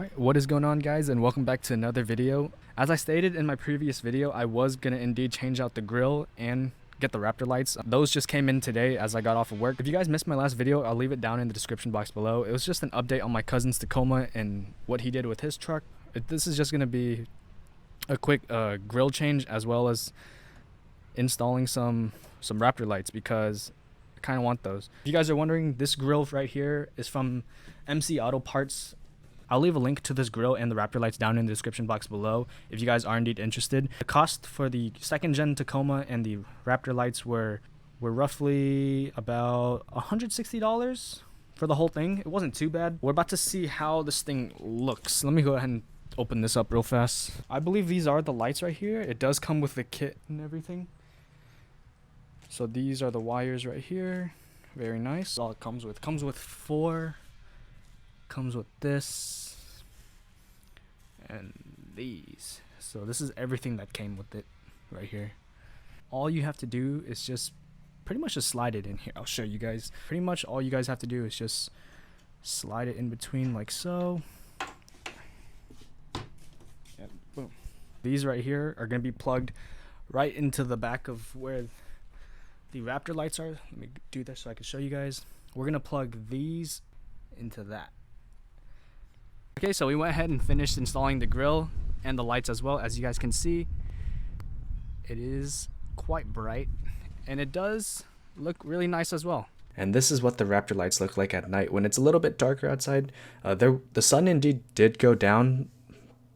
Alright, what is going on, guys, and welcome back to another video. As I stated in my previous video, I was gonna indeed change out the grill and get the Raptor lights. Those just came in today as I got off of work. If you guys missed my last video, I'll leave it down in the description box below. It was just an update on my cousin's Tacoma and what he did with his truck. This is just gonna be a quick grill change, as well as installing some Raptor lights, because I kind of want those. If you guys are wondering, this grill right here is from MC Auto Parts. I'll leave a link to this grill and the Raptor lights down in the description box below if you guys are indeed interested. The cost for the second gen Tacoma and the Raptor lights were roughly about $160 for the whole thing. It wasn't too bad. We're about to see how this thing looks. Let me go ahead and open this up real fast. I believe these are the lights right here. It does come with the kit and everything. So these are the wires right here. Very nice. All it comes with four. Comes with this and these. So this is everything that came with it right here. All you have to do is just pretty much just slide it in here. I'll show you guys. Pretty much all you guys have to do is just slide it in between like so. And boom. These right here are going to be plugged right into the back of where the Raptor lights are. Let me do this so I can show you guys. We're going to plug these into that. Okay, so we went ahead and finished installing the grill and the lights as well. As you guys can see, it is quite bright and it does look really nice as well. And this is what the Raptor lights look like at night when it's a little bit darker outside. The sun indeed did go down.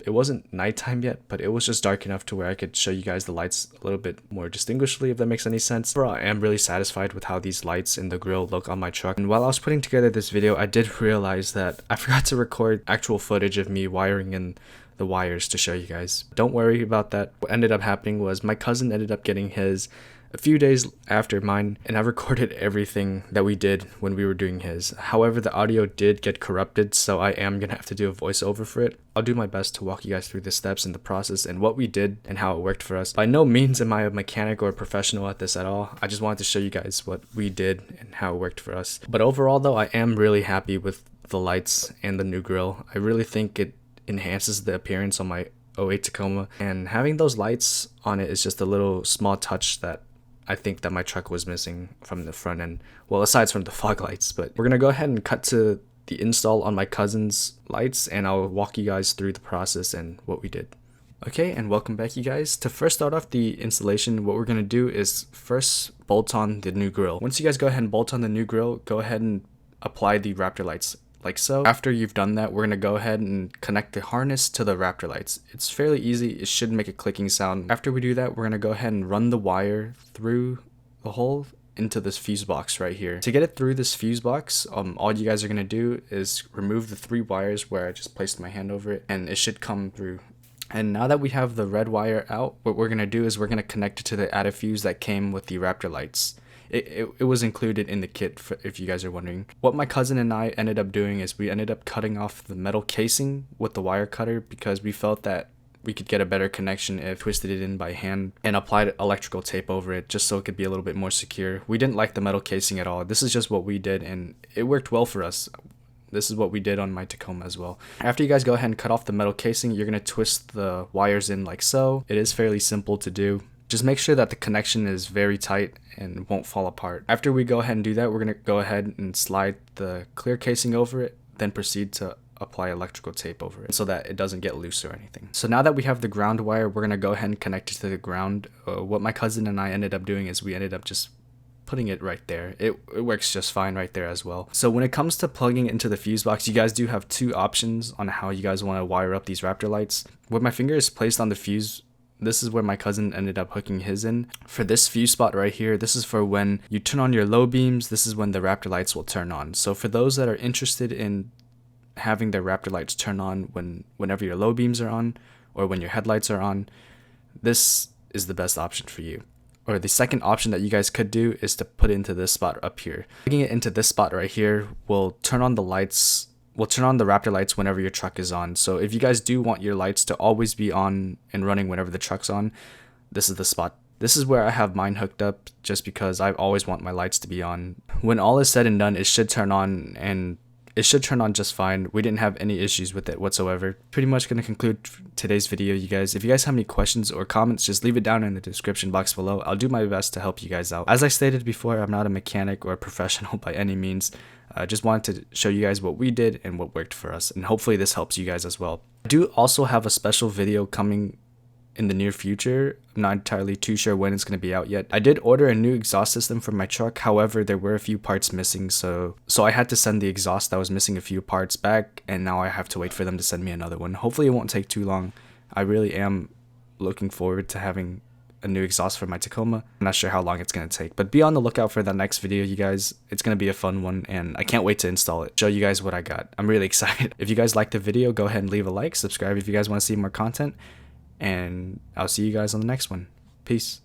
It wasn't nighttime yet, but it was just dark enough to where I could show you guys the lights a little bit more distinguishedly, if that makes any sense. Overall, I am really satisfied with how these lights and the grill look on my truck. And while I was putting together this video, I did realize that I forgot to record actual footage of me wiring in the wires to show you guys. Don't worry about that. What ended up happening was my cousin ended up getting his a few days after mine, and I recorded everything that we did when we were doing his. However, the audio did get corrupted, so I am gonna have to do a voiceover for it. I'll do my best to walk you guys through the steps and the process and what we did and how it worked for us. By no means am I a mechanic or a professional at this at all. I just wanted to show you guys what we did and how it worked for us. But overall though, I am really happy with the lights and the new grill. I really think it enhances the appearance on my '08 Tacoma, and having those lights on it is just a little small touch that I think that my truck was missing from the front end. Well, aside from the fog lights. But we're gonna go ahead and cut to the install on my cousin's lights, and I'll walk you guys through the process and what we did. Okay, and welcome back, you guys. To first start off the installation, what we're gonna do is first bolt on the new grill. Once you guys go ahead and bolt on the new grill, go ahead and apply the Raptor lights like so. After you've done that, we're gonna go ahead and connect the harness to the Raptor lights. It's fairly easy. It should make a clicking sound. After we do that, we're gonna go ahead and run the wire through the hole into this fuse box right here. To get it through this fuse box, all you guys are gonna do is remove the 3 wires where I just placed my hand over it, and it should come through. And now that we have the red wire out, what we're gonna do is we're gonna connect it to the added fuse that came with the Raptor lights. It was included in the kit, if you guys are wondering. What my cousin and I ended up doing is we ended up cutting off the metal casing with the wire cutter, because we felt that we could get a better connection if twisted it in by hand and applied electrical tape over it, just so it could be a little bit more secure. We didn't like the metal casing at all. This is just what we did, and it worked well for us. This is what we did on my Tacoma as well. After you guys go ahead and cut off the metal casing, you're gonna twist the wires in like so. It is fairly simple to do. Just make sure that the connection is very tight and won't fall apart. After we go ahead and do that, we're gonna go ahead and slide the clear casing over it, then proceed to apply electrical tape over it so that it doesn't get loose or anything. So now that we have the ground wire, we're gonna go ahead and connect it to the ground. What my cousin and I ended up doing is we ended up just putting it right there. It works just fine right there as well. So when it comes to plugging into the fuse box, you guys do have 2 options on how you guys want to wire up these Raptor lights. Where my finger is placed on the fuse, this is where my cousin ended up hooking his in. For this fuse spot right here, this is for when you turn on your low beams. This is when the Raptor lights will turn on. So for those that are interested in having their Raptor lights turn on whenever your low beams are on or when your headlights are on, this is the best option for you. Or the second option that you guys could do is to put it into this spot up here. Plugging it into this spot right here will turn on the lights. We'll turn on the Raptor lights whenever your truck is on. So if you guys do want your lights to always be on and running whenever the truck's on, this is the spot. This is where I have mine hooked up, just because I always want my lights to be on. When all is said and done, it should turn on, and It should turn on just fine. We didn't have any issues with it whatsoever. Pretty much going to conclude today's video, you guys. If you guys have any questions or comments, just leave it down in the description box below. I'll do my best to help you guys out. As I stated before, I'm not a mechanic or a professional by any means. I just wanted to show you guys what we did and what worked for us, and hopefully this helps you guys as well. I do also have a special video coming in the near future. I'm not entirely too sure when it's going to be out yet. I did order a new exhaust system for my truck, however there were a few parts missing, so I had to send the exhaust that was missing a few parts back, and now I have to wait for them to send me another one. Hopefully it won't take too long. I really am looking forward to having a new exhaust for my Tacoma. I'm not sure how long it's going to take, but be on the lookout for that next video, you guys. It's going to be a fun one, and I can't wait to install it, show you guys what I got. I'm really excited. If you guys liked the video, go ahead and leave a like, subscribe if you guys want to see more content, and I'll see you guys on the next one. Peace.